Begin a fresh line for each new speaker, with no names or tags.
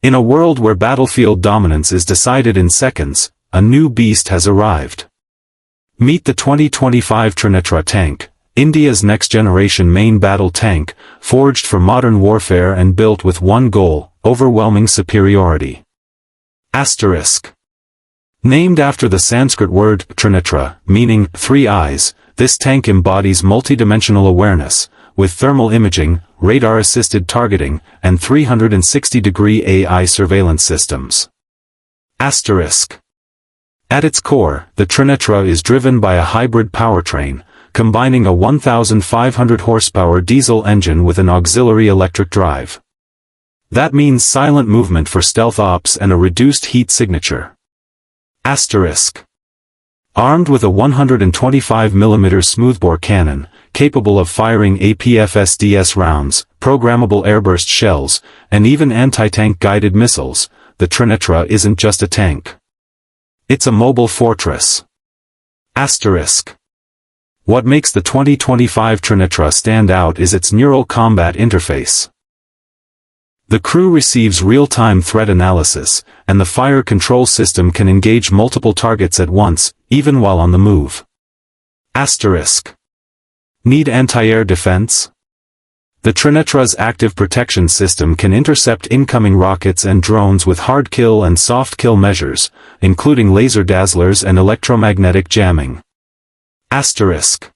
In a world where battlefield dominance is decided in seconds, a new beast has arrived. Meet the 2025 Trinetra Tank, India's next-generation main battle tank, forged for modern warfare and built with one goal: overwhelming superiority. Asterisk. Named after the Sanskrit word Trinetra, meaning three eyes, this tank embodies multidimensional awareness, with thermal imaging, radar-assisted targeting, and 360-degree AI surveillance systems. Asterisk. At its core, the Trinetra is driven by a hybrid powertrain, combining a 1,500 horsepower diesel engine with an auxiliary electric drive. That means silent movement for stealth ops and a reduced heat signature. Asterisk. Armed with a 125mm smoothbore cannon, capable of firing APFSDS rounds, programmable airburst shells, and even anti-tank guided missiles, the Trinetra isn't just a tank. It's a mobile fortress. Asterisk. What makes the 2025 Trinetra stand out is its neural combat interface. The crew receives real-time threat analysis, and the fire control system can engage multiple targets at once, even while on the move. Asterisk. Need anti-air defense? The Trinetra's active protection system can intercept incoming rockets and drones with hard kill and soft kill measures, including laser dazzlers and electromagnetic jamming. Asterisk.